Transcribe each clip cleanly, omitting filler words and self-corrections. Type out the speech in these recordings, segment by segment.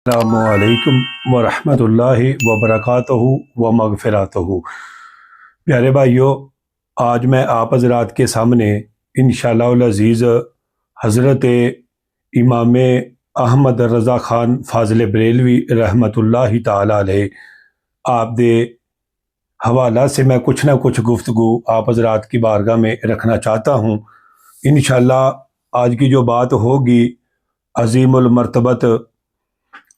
السلام علیکم ورحمۃ اللہ وبرکاتہ و مغفراتہ۔ پیارے بھائیوں، آج میں آپ حضرات کے سامنے انشاءاللہ العزیز حضرت امام احمد رضا خان فاضل بریلوی رحمۃ اللہ تعالی علیہ آپ دے حوالہ سے میں کچھ نہ کچھ گفتگو آپ حضرات کی بارگاہ میں رکھنا چاہتا ہوں۔ انشاءاللہ آج کی جو بات ہوگی عظیم المرتبت،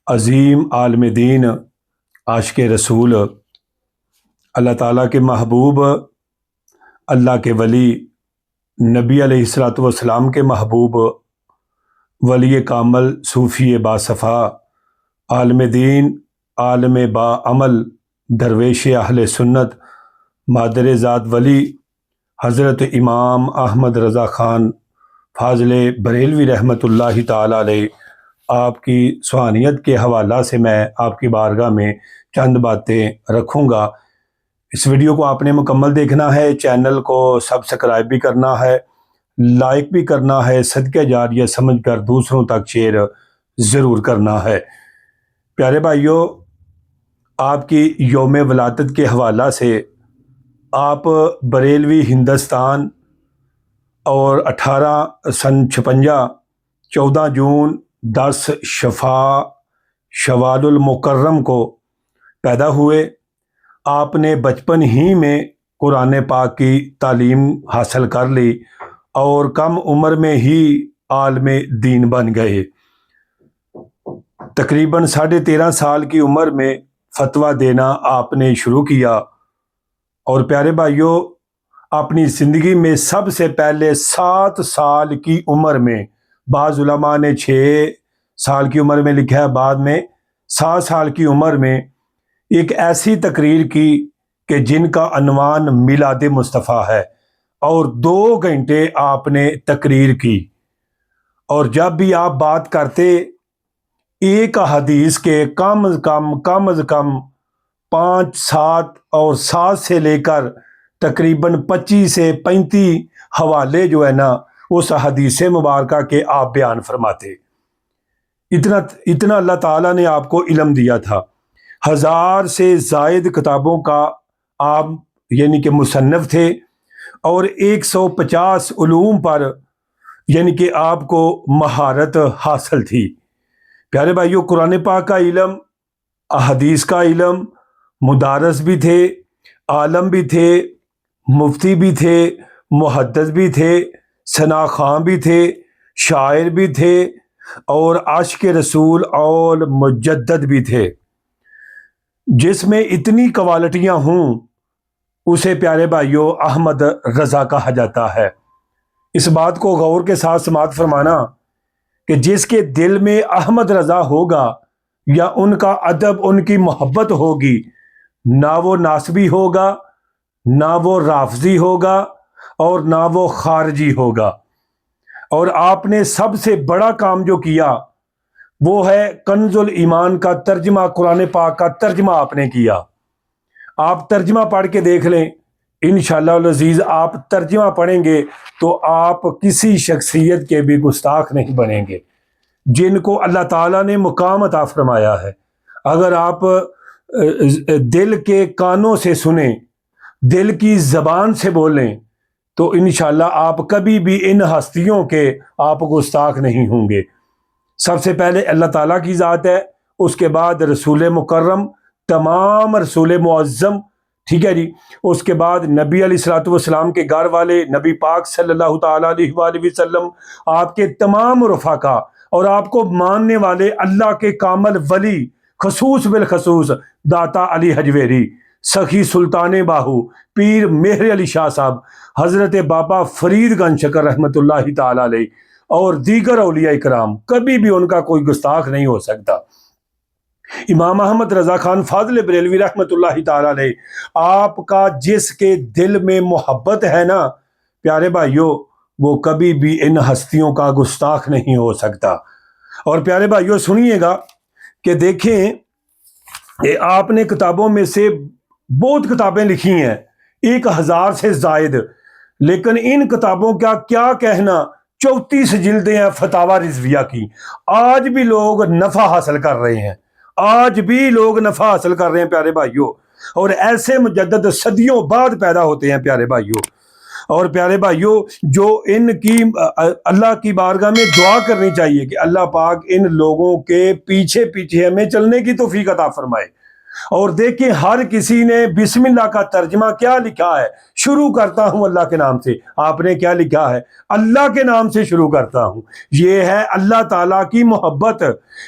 عظیم عالم دین، عاشق رسول، اللہ تعالیٰ کے محبوب، اللہ کے ولی، نبی علیہ الصلوۃ والسلام کے محبوب، ولی کامل، صوفی باصفا، عالم دین، عالم با عمل، درویش اہل سنت، مادر ذات ولی، حضرت امام احمد رضا خان فاضل بریلوی رحمۃ اللہ تعالی علیہ آپ کی سوانیت کے حوالہ سے میں آپ کی بارگاہ میں چند باتیں رکھوں گا۔ اس ویڈیو کو آپ نے مکمل دیکھنا ہے، چینل کو سبسکرائب بھی کرنا ہے، لائک بھی کرنا ہے، صدقہ جاریہ سمجھ کر دوسروں تک شیئر ضرور کرنا ہے۔ پیارے بھائیوں، آپ کی یوم ولادت کے حوالہ سے آپ بریلوی ہندوستان اور 1856 14 جون 10 شوال المکرم کو پیدا ہوئے۔ آپ نے بچپن ہی میں قرآن پاک کی تعلیم حاصل کر لی اور کم عمر میں ہی عالم دین بن گئے۔ تقریباً 13.5 سال کی عمر میں فتویٰ دینا آپ نے شروع کیا، اور پیارے بھائیوں، اپنی زندگی میں سب سے پہلے 7 سال کی عمر میں، بعض علماء نے 6 سال کی عمر میں لکھا ہے، بعد میں 7 سال کی عمر میں ایک ایسی تقریر کی کہ جن کا عنوان میلاد مصطفیٰ ہے، اور 2 گھنٹے آپ نے تقریر کی، اور جب بھی آپ بات کرتے ایک حدیث کے کم از کم 5 7 اور 7 سے لے کر تقریباً 25 سے 35 حوالے جو ہے نا اس حدیث مبارکہ کے آپ بیان فرماتے۔ اتنا اللہ تعالیٰ نے آپ کو علم دیا تھا۔ 1000 سے زائد کتابوں کا آپ یعنی کہ مصنف تھے، اور 150 علوم پر یعنی کہ آپ کو مہارت حاصل تھی۔ پیارے بھائیوں، قرآن پاک کا علم، احادیث کا علم، مدارس بھی تھے، عالم بھی تھے، مفتی بھی تھے، محدث بھی تھے، ثنا خواں بھی تھے، شاعر بھی تھے، اور عاشق رسول اور مجدد بھی تھے۔ جس میں اتنی کوالٹیاں ہوں اسے پیارے بھائیوں احمد رضا کہا جاتا ہے۔ اس بات کو غور کے ساتھ سماعت فرمانا کہ جس کے دل میں احمد رضا ہوگا یا ان کا ادب، ان کی محبت ہوگی، نہ وہ ناسبی ہوگا، نہ وہ رافضی ہوگا، اور نہ وہ خارجی ہوگا۔ اور آپ نے سب سے بڑا کام جو کیا وہ ہے کنز الایمان کا ترجمہ، قرآن پاک کا ترجمہ آپ نے کیا۔ آپ ترجمہ پڑھ کے دیکھ لیں، انشاءاللہ العزیز آپ ترجمہ پڑھیں گے تو آپ کسی شخصیت کے بھی گستاخ نہیں بنیں گے جن کو اللہ تعالیٰ نے مقام عطا فرمایا ہے۔ اگر آپ دل کے کانوں سے سنیں، دل کی زبان سے بولیں، تو انشاءاللہ آپ کبھی بھی ان ہستیوں کے آپ گستاخ نہیں ہوں گے۔ سب سے پہلے اللہ تعالیٰ کی ذات ہے، اس کے بعد رسول مکرم، تمام رسول معظم، ٹھیک ہے جی، اس کے بعد نبی علیہ الصلوۃ والسلام کے گھر والے، نبی پاک صلی اللہ تعالیٰ علیہ وآلہ وسلم، آپ کے تمام رفقا، اور آپ کو ماننے والے اللہ کے کامل ولی، خصوص بالخصوص داتا علی حجویری، سخی سلطان باہو، پیر مہر علی شاہ صاحب، حضرت بابا فرید گنج شکر رحمۃ اللہ تعالی علیہ، اور دیگر اولیاء کرام، کبھی بھی ان کا کوئی گستاخ نہیں ہو سکتا۔ امام احمد رضا خان فاضل بریلوی رحمۃ اللہ تعالی علیہ، آپ کا جس کے دل میں محبت ہے نا پیارے بھائیوں، وہ کبھی بھی ان ہستیوں کا گستاخ نہیں ہو سکتا۔ اور پیارے بھائیوں سنیے گا کہ دیکھیں کہ آپ نے کتابوں میں سے بہت کتابیں لکھی ہیں، 1000 سے زائد، لیکن ان کتابوں کا کیا کہنا 34 جلدیں ہیں فتاوی رضویہ کی. آج بھی لوگ نفع حاصل کر رہے ہیں، آج بھی لوگ نفع حاصل کر رہے ہیں پیارے بھائیوں. اور ایسے مجدد صدیوں بعد پیدا ہوتے ہیں پیارے بھائیوں. اور پیارے بھائیوں، جو ان کی اللہ کی بارگاہ میں دعا کرنی چاہیے کہ اللہ پاک ان لوگوں کے پیچھے پیچھے ہمیں چلنے کی توفیق عطا فرمائے. اور دیکھیں ہر کسی نے بسم اللہ کا ترجمہ کیا لکھا ہے، شروع کرتا ہوں اللہ کے نام سے. آپ نے کیا لکھا ہے؟ اللہ کے نام سے شروع کرتا ہوں. یہ ہے اللہ تعالیٰ کی محبت،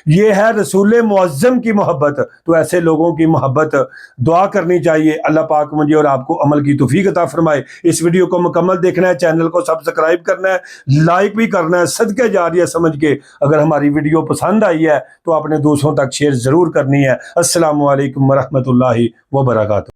یہ ہے رسول معظم کی محبت. تو ایسے لوگوں کی محبت دعا کرنی چاہیے. اللہ پاک مجھے اور آپ کو عمل کی توفیق عطا فرمائے. اس ویڈیو کو مکمل دیکھنا ہے، چینل کو سبسکرائب کرنا ہے، لائک بھی کرنا ہے، صدقہ جاریہ سمجھ کے. اگر ہماری ویڈیو پسند آئی ہے تو اپنے دوستوں تک شیئر ضرور کرنی ہے. السلام علیکم ورحمۃ اللہ وبرکاتہ.